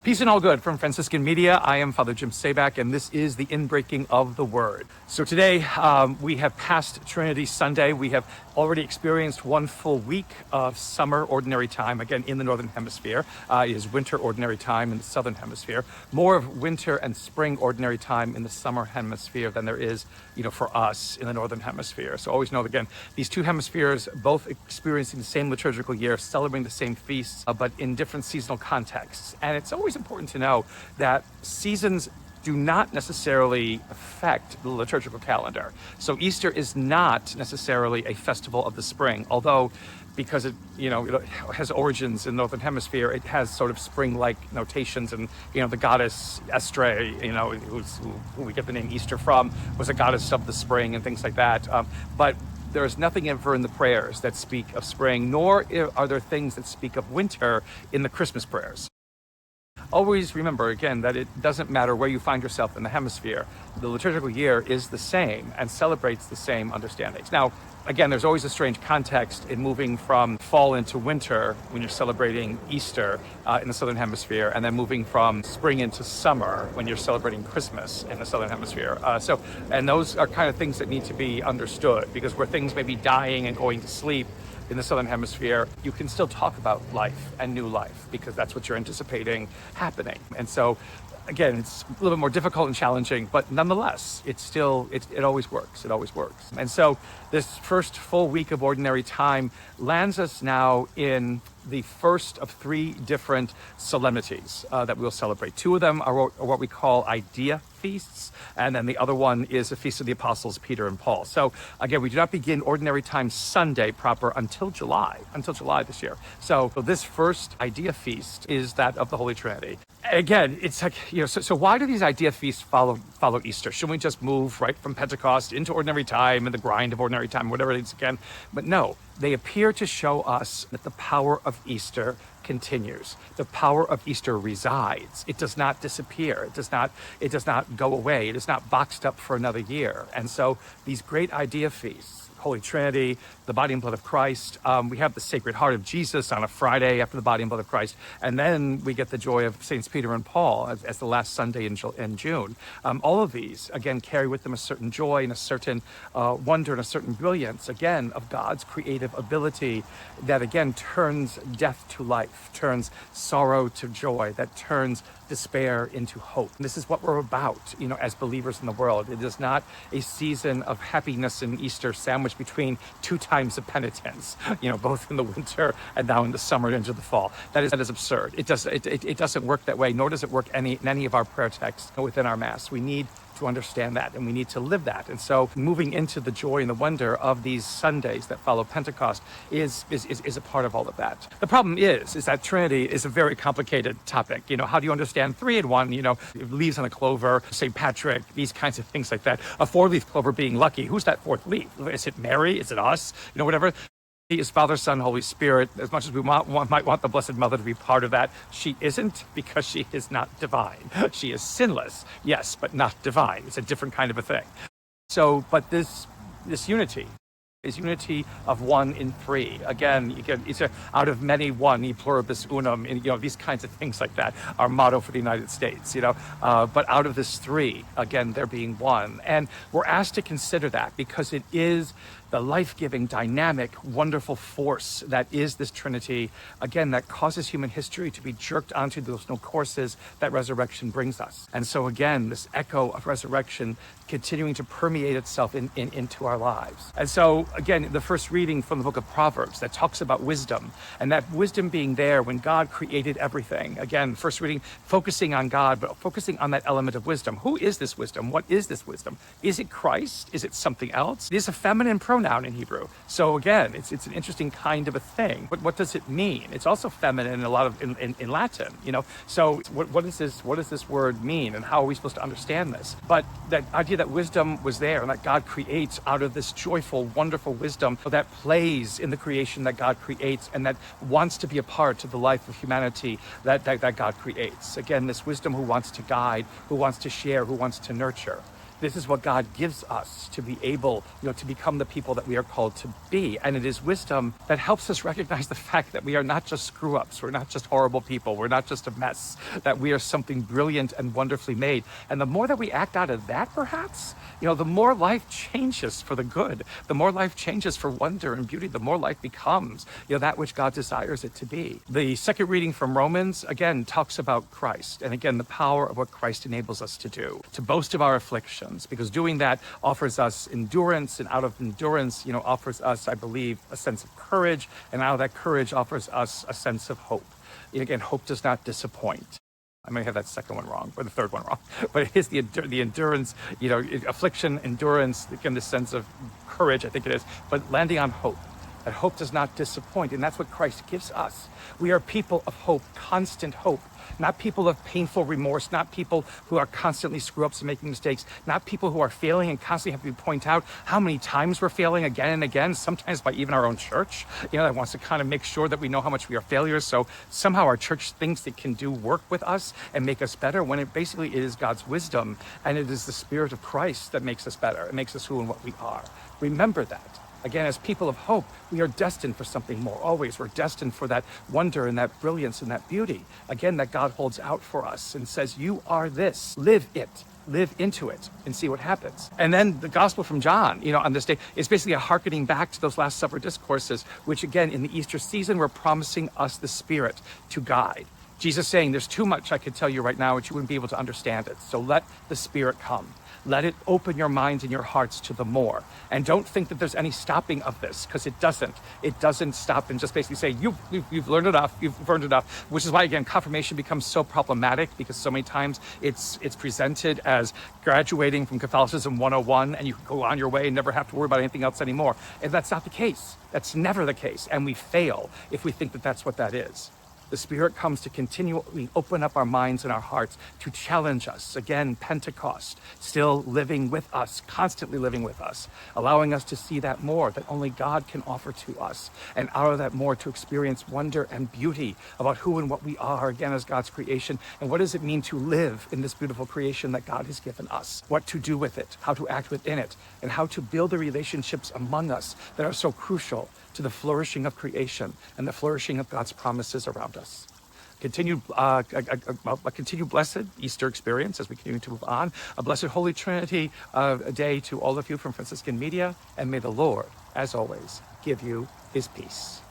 Peace and all good from Franciscan Media. I am Father Jim Sabak, and this is the Inbreaking of the Word. So today we have passed Trinity Sunday. We have already experienced one full week of summer ordinary time, again in the Northern Hemisphere. It is winter ordinary time in the Southern Hemisphere. More of winter and spring ordinary time in the Summer Hemisphere than there is, for us in the Northern Hemisphere. So always know, again, these two hemispheres both experiencing the same liturgical year, celebrating the same feasts, but in different seasonal contexts. And it's always important to know that seasons do not necessarily affect the liturgical calendar. So Easter is not necessarily a festival of the spring, although because it has origins in the Northern Hemisphere, it has sort of spring-like notations, and the goddess Estre, who we get the name Easter from, was a goddess of the spring and things like that. But there is nothing ever in the prayers that speak of spring, nor are there things that speak of winter in the Christmas prayers. Always remember, again, that it doesn't matter where you find yourself in the hemisphere. The liturgical year is the same and celebrates the same understandings. Now, again, there's always a strange context in moving from fall into winter when you're celebrating Easter in the Southern Hemisphere, and then moving from spring into summer when you're celebrating Christmas in the Southern Hemisphere. And those are kind of things that need to be understood, because where things may be dying and going to sleep in the Southern Hemisphere, you can still talk about life and new life, because that's what you're anticipating happening. And so, again, it's a little bit more difficult and challenging, but nonetheless, it always works. It always works. And so this first full week of ordinary time lands us now in the first of three different solemnities that we'll celebrate. Two of them are what we call idea feasts, and then the other one is the Feast of the Apostles Peter and Paul. So again, we do not begin ordinary time Sunday proper until July this year. So this first idea feast is that of the Holy Trinity. Again, it's like, so why do these idea feasts follow Easter? Shouldn't we just move right from Pentecost into ordinary time and the grind of ordinary time, whatever it is again? But no, they appear to show us that the power of Easter continues. The power of Easter resides. It does not disappear. It does not go away. It is not boxed up for another year. And so these great idea feasts, Holy Trinity, the body and blood of Christ. We have the Sacred Heart of Jesus on a Friday after the body and blood of Christ. And then we get the joy of Saints Peter and Paul as the last Sunday in June. All of these, again, carry with them a certain joy and a certain wonder and a certain brilliance, again, of God's creative ability that, again, turns death to life, turns sorrow to joy, that turns despair into hope. And this is what we're about, as believers in the world. It is not a season of happiness in Easter sandwiched between two times of penitence, both in the winter and now in the summer and into the fall. That is absurd. It doesn't work that way, nor does it work in any of our prayer texts within our Mass. We need to understand that, and we need to live that. And so moving into the joy and the wonder of these Sundays that follow Pentecost is a part of all of that. The problem is that Trinity is a very complicated topic. How do you understand three in one? Leaves on a clover, St. Patrick, these kinds of things like that. A four-leaf clover being lucky. Who's that fourth leaf? Is it Mary? Is it us? Whatever. He is Father, Son, Holy Spirit. As much as we might want the Blessed Mother to be part of that, she isn't, because she is not divine. She is sinless, yes, but not divine. It's a different kind of a thing. So, but this unity is unity of one in three. Again, it's out of many one, e pluribus unum, and these kinds of things like that. Our motto for the United States, but out of this three, again, there being one. And we're asked to consider that because it is the life-giving, dynamic, wonderful force that is this Trinity, again, that causes human history to be jerked onto those new courses that resurrection brings us. And so again, this echo of resurrection continuing to permeate itself into our lives. And so again, the first reading from the book of Proverbs that talks about wisdom, and that wisdom being there when God created everything. Again, first reading focusing on God, but focusing on that element of wisdom. Who is this wisdom? What is this wisdom? Is it Christ? Is it something else? It is a feminine pronoun in Hebrew. So again, it's an interesting kind of a thing. But what does it mean? It's also feminine in Latin, So what does this word mean, and how are we supposed to understand this? But that idea that wisdom was there, and that God creates out of this joyful, wonderful wisdom that plays in the creation that God creates, and that wants to be a part of the life of humanity that God creates. Again, this wisdom who wants to guide, who wants to share, who wants to nurture. This is what God gives us to be able, to become the people that we are called to be. And it is wisdom that helps us recognize the fact that we are not just screw-ups. We're not just horrible people. We're not just a mess. That we are something brilliant and wonderfully made. And the more that we act out of that, perhaps, the more life changes for the good. The more life changes for wonder and beauty, the more life becomes, that which God desires it to be. The second reading from Romans, again, talks about Christ. And again, the power of what Christ enables us to do, to boast of our afflictions, because doing that offers us endurance, and out of endurance, offers us, I believe, a sense of courage, and out of that courage offers us a sense of hope. Again, hope does not disappoint. I may have that second one wrong, or the third one wrong, but it is the endurance, affliction, endurance, again, the sense of courage, I think it is, but landing on hope. That hope does not disappoint, and that's what Christ gives us. We are people of hope, constant hope, not people of painful remorse, not people who are constantly screw-ups and making mistakes, not people who are failing and constantly have to point out how many times we're failing again and again, sometimes by even our own church, that wants to kind of make sure that we know how much we are failures, so somehow our church thinks it can do work with us and make us better, when it basically is God's wisdom, and it is the Spirit of Christ that makes us better. It makes us who and what we are. Remember that. Again, as people of hope, we are destined for something more. Always, we're destined for that wonder and that brilliance and that beauty. Again, that God holds out for us and says, you are this. Live it. Live into it and see what happens. And then the gospel from John, on this day, is basically a hearkening back to those Last Supper discourses, which again, in the Easter season, were promising us the Spirit to guide. Jesus saying, there's too much I could tell you right now, which you wouldn't be able to understand it. So let the Spirit come. Let it open your minds and your hearts to the more. And don't think that there's any stopping of this, because it doesn't. It doesn't stop and just basically say, you've learned enough, you've earned enough, which is why, again, confirmation becomes so problematic, because so many times it's presented as graduating from Catholicism 101, and you can go on your way and never have to worry about anything else anymore. And that's not the case. That's never the case. And we fail if we think that that's what that is. The Spirit comes to continually open up our minds and our hearts to challenge us. Again, Pentecost, still living with us, constantly living with us, allowing us to see that more that only God can offer to us. And out of that more to experience wonder and beauty about who and what we are, again, as God's creation. And what does it mean to live in this beautiful creation that God has given us? What to do with it, how to act within it, and how to build the relationships among us that are so crucial to the flourishing of creation and the flourishing of God's promises around us. Continue a continued blessed Easter experience as we continue to move on. A blessed Holy Trinity day to all of you from Franciscan Media, and may the Lord, as always, give you his peace.